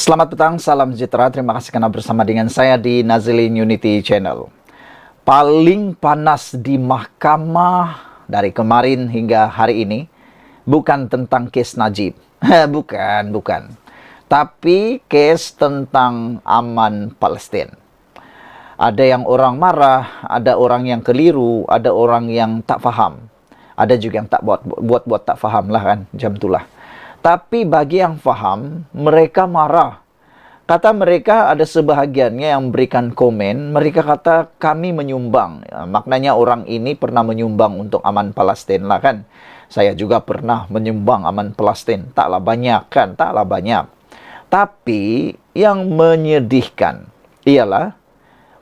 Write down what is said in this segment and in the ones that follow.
Selamat petang, salam sejahtera. Terima kasih karena bersama dengan saya di Nazilin Unity Channel. Paling panas di mahkamah dari kemarin hingga hari ini bukan tentang kes Najib. bukan. Tapi kes tentang aman Palestina. Ada yang orang marah, ada orang yang keliru, ada orang yang tak faham. Ada juga yang tak buat tak faham lah kan, jam itulah. Tapi bagi yang faham, mereka marah. Kata mereka ada sebahagiannya yang memberikan komen, mereka kata kami menyumbang. Ya, maknanya orang ini pernah menyumbang untuk aman Palestina lah kan. Saya juga pernah menyumbang aman Palestina. Taklah banyak kan, taklah banyak. Tapi yang menyedihkan ialah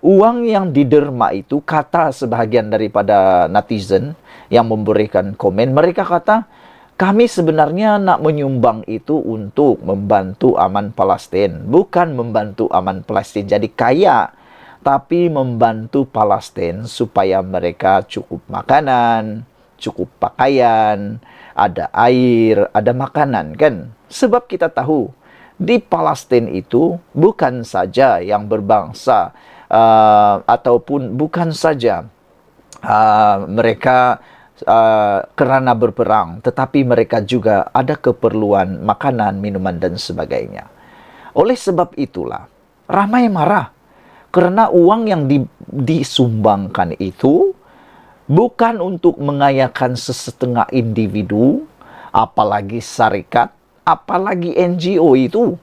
uang yang diderma itu, kata sebahagian daripada netizen yang memberikan komen, mereka kata kami sebenarnya nak menyumbang itu untuk membantu aman Palestina, bukan membantu aman Palestina jadi kaya, tapi membantu Palestina supaya mereka cukup makanan, cukup pakaian, ada air, ada makanan kan. Sebab kita tahu di Palestina itu bukan saja yang berbangsa ataupun bukan saja mereka kerana berperang, tetapi mereka juga ada keperluan makanan, minuman dan sebagainya. Oleh sebab itulah ramai marah kerana uang yang disumbangkan itu bukan untuk mengayakan sesetengah individu, apalagi syarikat, apalagi NGO itu.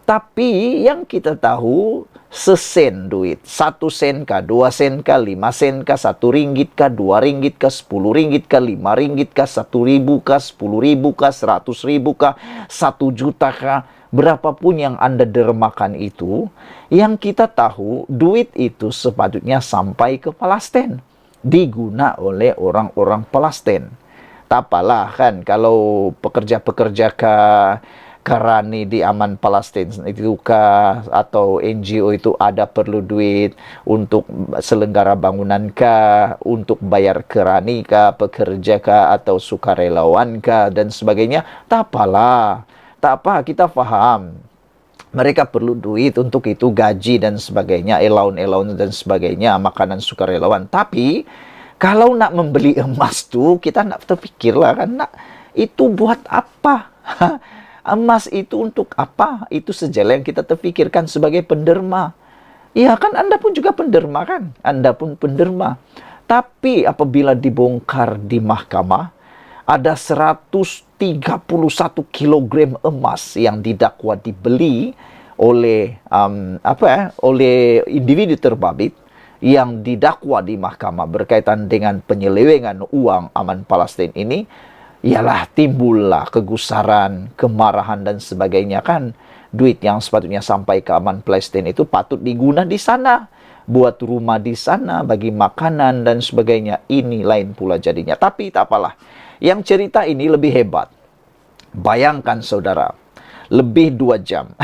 Tapi yang kita tahu sesen duit, 1 sen kah, 2 sen kah, 5 sen kah, 1 ringgit kah, 2 ringgit kah, 10 ringgit kah, 5 ringgit kah, 1 ribu kah, 10 ribu kah, 100 ribu kah, 1 juta kah, berapapun yang Anda dermakan itu, yang kita tahu duit itu sepatutnya sampai ke Palestina, diguna oleh orang-orang Palestina. Tak apalah kan kalau pekerja-pekerja Karani di aman Palestina itu kah, atau NGO itu ada perlu duit untuk selenggara bangunan kah, untuk bayar kerani kah, pekerja kah, atau sukarelawan kah, dan sebagainya. Tak apalah, tak apa, kita faham. Mereka perlu duit untuk itu, gaji dan sebagainya, allowance dan sebagainya, makanan sukarelawan. Tapi kalau nak membeli emas tu, kita nak terfikirlah kan, nak itu buat apa? Emas itu untuk apa? Itu sajalah yang kita terfikirkan sebagai penderma. Ya kan, Anda pun juga penderma kan? Anda pun penderma. Tapi apabila dibongkar di mahkamah, ada 131 kilogram emas yang didakwa dibeli oleh oleh individu terbabit yang didakwa di mahkamah berkaitan dengan penyelewengan uang aman Palestina ini. Ialah timbullah kegusaran, kemarahan dan sebagainya kan. Duit yang sepatutnya sampai ke aman Palestina itu patut diguna di sana, buat rumah di sana, bagi makanan dan sebagainya. Ini lain pula jadinya. Tapi tak apalah. Yang cerita ini lebih hebat. Bayangkan saudara, lebih 2 jam.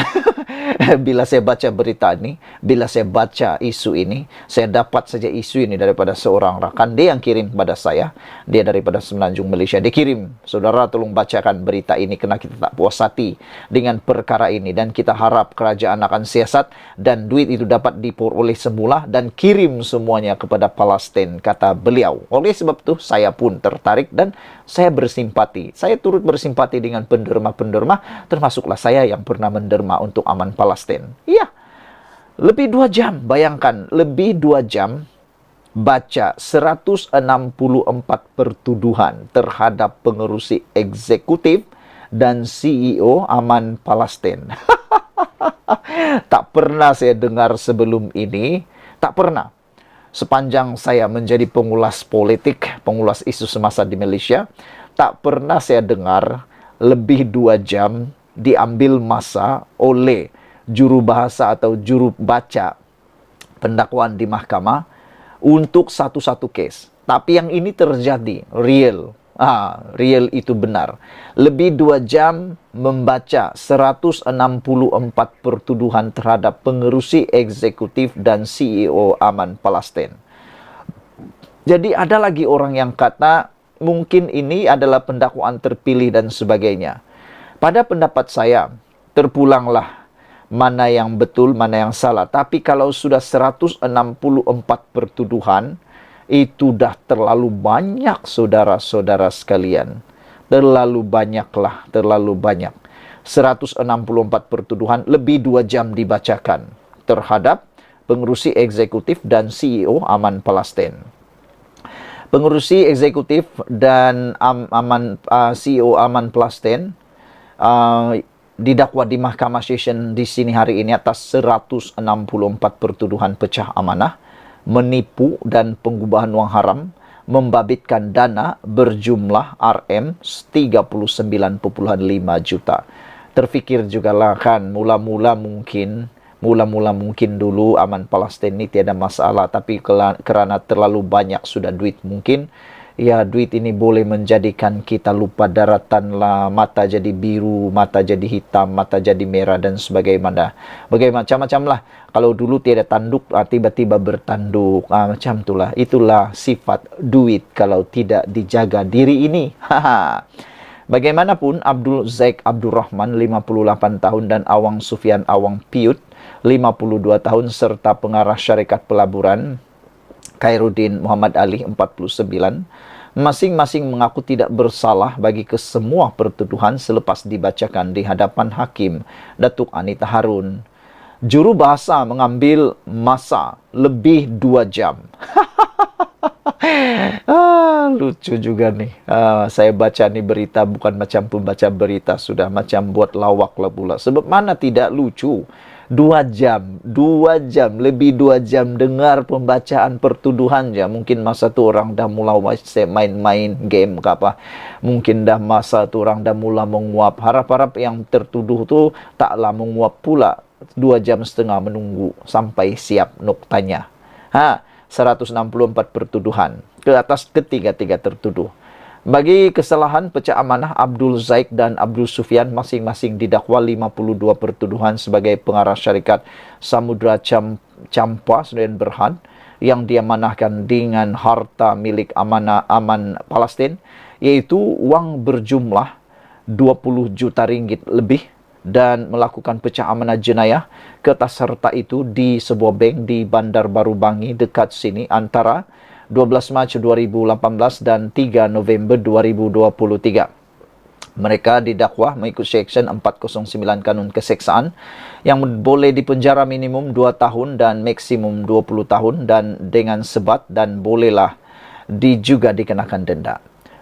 Bila saya baca berita ini, bila saya baca isu ini, saya dapat saja isu ini daripada seorang rakan. Dia yang kirim kepada saya. Dia daripada Semenanjung Malaysia. Dia kirim, saudara tolong bacakan berita ini kerana kita tak puas hati dengan perkara ini. Dan kita harap kerajaan akan siasat dan duit itu dapat diperoleh semula dan kirim semuanya kepada Palestina, kata beliau. Oleh sebab itu, saya pun tertarik dan saya bersimpati. Saya turut bersimpati dengan penderma-penderma, termasuklah saya yang pernah menderma untuk aman Palestina. Iya, lebih 2 jam. Bayangkan, lebih 2 jam baca 164 pertuduhan terhadap pengerusi eksekutif dan CEO aman Palestina. Tak pernah saya dengar sebelum ini. Tak pernah. Sepanjang saya menjadi pengulas politik, pengulas isu semasa di Malaysia, tak pernah saya dengar lebih 2 jam diambil masa oleh juru bahasa atau juru baca pendakwaan di mahkamah untuk satu-satu kes. Tapi yang ini terjadi, real. Real itu benar. Lebih 2 jam membaca 164 pertuduhan terhadap pengerusi eksekutif dan CEO aman Palestina. Jadi ada lagi orang yang kata mungkin ini adalah pendakwaan terpilih dan sebagainya. Pada pendapat saya, terpulanglah mana yang betul, mana yang salah. Tapi kalau sudah 164 pertuduhan, itu dah terlalu banyak saudara-saudara sekalian. Terlalu banyaklah, terlalu banyak. 164 pertuduhan, lebih 2 jam dibacakan terhadap pengurusi eksekutif dan CEO Aman Palestin. Pengurusi eksekutif dan CEO Aman Palestin didakwa di Mahkamah Session di sini hari ini atas 164 pertuduhan pecah amanah, menipu dan pengubahan uang haram, membabitkan dana berjumlah RM 39,5 juta. Terfikir juga lah kan, mula-mula mungkin dulu Aman Palestin ini tiada masalah, tapi kerana terlalu banyak sudah duit mungkin, ya duit ini boleh menjadikan kita lupa daratan lah, mata jadi biru, mata jadi hitam, mata jadi merah dan sebagaimana. Macam-macam lah. Kalau dulu tiada tanduk, tiba-tiba bertanduk. Macam itulah. Itulah sifat duit kalau tidak dijaga diri ini. Bagaimanapun, Abdul Zaik Abdurrahman, 58 tahun, dan Awang Sufian Awang Piut, 52 tahun, serta pengarah syarikat pelaburan, Khairuddin Muhammad Ali, 49, masing-masing mengaku tidak bersalah bagi kesemua pertuduhan selepas dibacakan di hadapan Hakim Datuk Anita Harun. Juru bahasa mengambil masa lebih 2 jam. Lucu juga nih. Saya baca nih berita bukan macam pembaca berita, sudah macam buat lawak lah pula. Sebab mana tidak lucu? 2 jam, lebih 2 jam dengar pembacaan pertuduhan ya. Mungkin masa tu orang dah mula main-main game ke apa. Mungkin dah masa tu orang dah mula menguap. Harap-harap yang tertuduh tu taklah menguap pula. 2,5 jam menunggu sampai siap noktanya. 164 pertuduhan ke atas ketiga-tiga tertuduh. Bagi kesalahan pecah amanah, Abdul Zaik dan Abdul Sufian masing-masing didakwa 52 pertuduhan sebagai pengarah syarikat Samudra Champa Sdn Berhad yang diamanahkan dengan harta milik Aman Palestin, yaitu wang berjumlah 20 juta ringgit lebih, dan melakukan pecah amanah jenayah ke atas harta itu di sebuah bank di Bandar Baru Bangi dekat sini antara 12 Mac 2018 dan 3 November 2023. Mereka didakwa mengikut Seksyen 409 Kanun Keseksaan yang boleh dipenjara minimum 2 tahun dan maksimum 20 tahun dan dengan sebat, dan bolehlah juga dikenakan denda.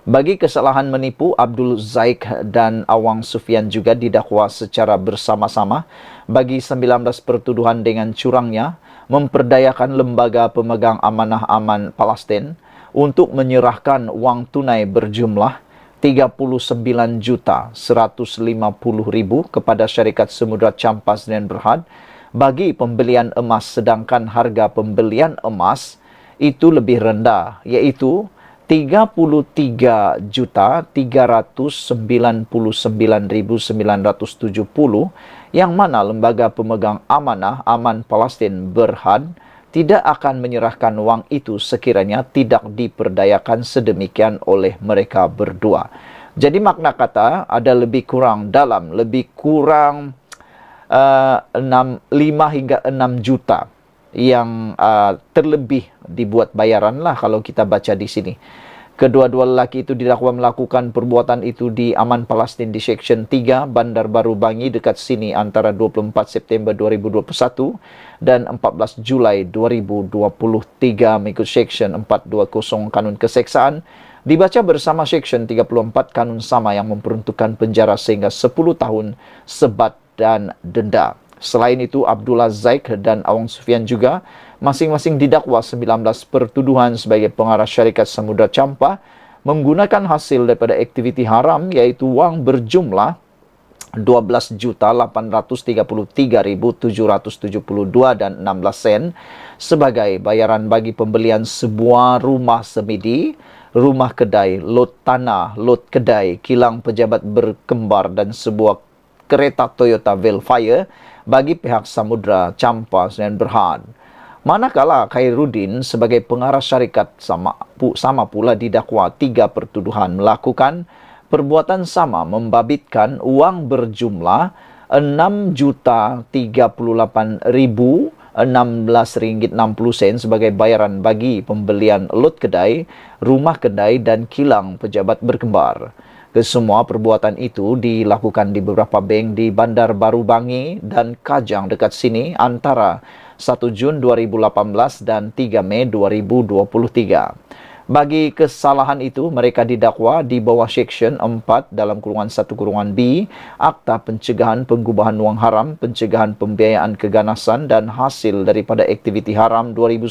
Bagi kesalahan menipu, Abdul Zaik dan Awang Sufian juga didakwa secara bersama-sama bagi 19 pertuduhan dengan curangnya memperdayakan lembaga pemegang amanah Aman Palestin untuk menyerahkan wang tunai berjumlah 39,150,000 kepada syarikat Samudra Champa Sdn Berhad bagi pembelian emas, sedangkan harga pembelian emas itu lebih rendah, iaitu 33,399,970, yang mana lembaga pemegang amanah Aman Palestin Berhad tidak akan menyerahkan wang itu sekiranya tidak diperdayakan sedemikian oleh mereka berdua. Jadi makna kata ada lebih kurang 5 hingga 6 juta yang terlebih dibuat bayaran lah kalau kita baca di sini. Kedua-dua lelaki itu didakwa melakukan perbuatan itu di Aman Palestin di Seksyen 3 Bandar Baru Bangi dekat sini antara 24 September 2021 dan 14 Julai 2023 mengikut Seksyen 420 Kanun Keseksaan, dibaca bersama Seksyen 34 Kanun Sama yang memperuntukkan penjara sehingga 10 tahun sebat dan denda. Selain itu, Abdullah Zaik dan Awang Sufian juga masing-masing didakwa 19 pertuduhan sebagai pengarah syarikat Samudra Champa menggunakan hasil daripada aktiviti haram, iaitu wang berjumlah 12,833,772 dan 16 sen sebagai bayaran bagi pembelian sebuah rumah semedi, rumah kedai, lot tanah, lot kedai, kilang pejabat berkembar dan sebuah kereta Toyota Velfire bagi pihak Samudra Champa Sdn Berhad. Manakala Khairuddin sebagai pengarah syarikat sama pula didakwa 3 pertuduhan melakukan perbuatan sama, membabitkan wang berjumlah RM6.038.016 sebagai bayaran bagi pembelian lot kedai, rumah kedai dan kilang pejabat berkembar. Kesemua perbuatan itu dilakukan di beberapa bank di Bandar Baru Bangi dan Kajang dekat sini antara 1 Jun 2018 dan 3 Mei 2023. Bagi kesalahan itu, mereka didakwa di bawah Seksyen 4 dalam kurungan 1 kurungan B, Akta Pencegahan Penggubahan Wang Haram, Pencegahan Pembiayaan Keganasan dan Hasil daripada Aktiviti Haram 2001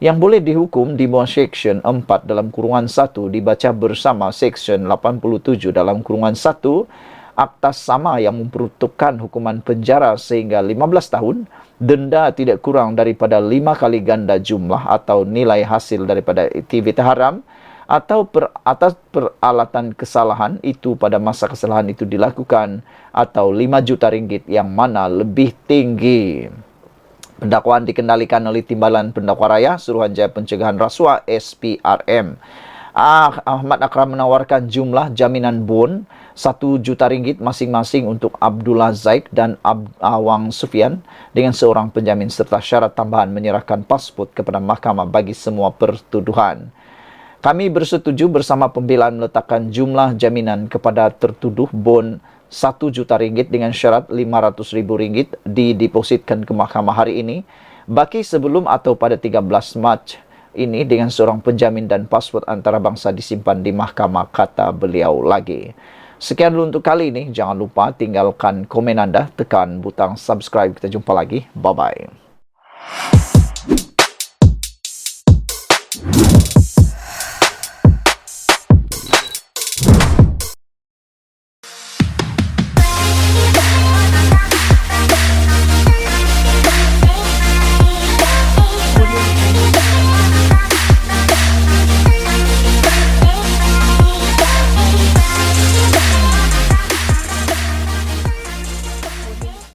yang boleh dihukum di bawah Seksyen 4 dalam kurungan 1 dibaca bersama Seksyen 87 dalam kurungan 1, Akta sama yang memperuntukkan hukuman penjara sehingga 15 tahun, denda tidak kurang daripada 5 kali ganda jumlah atau nilai hasil daripada aktiviti haram, atau atas peralatan kesalahan itu pada masa kesalahan itu dilakukan, atau 5 juta ringgit yang mana lebih tinggi. Pendakwaan dikendalikan oleh Timbalan Pendakwa Raya Suruhanjaya Pencegahan Rasuah SPRM. Ahmad Akram menawarkan jumlah jaminan bon 1 juta ringgit masing-masing untuk Abdullah Zaid dan Awang Sufian dengan seorang penjamin serta syarat tambahan menyerahkan pasport kepada mahkamah bagi semua pertuduhan. Kami bersetuju bersama pembelaan meletakkan jumlah jaminan kepada tertuduh bon 1 juta ringgit dengan syarat 500 ribu ringgit didepositkan ke mahkamah hari ini bagi sebelum atau pada 13 Mac ini dengan seorang penjamin dan pasport antarabangsa disimpan di mahkamah, kata beliau lagi. Sekian dulu untuk kali ini. Jangan lupa tinggalkan komen anda, tekan butang subscribe. Kita jumpa lagi. Bye-bye.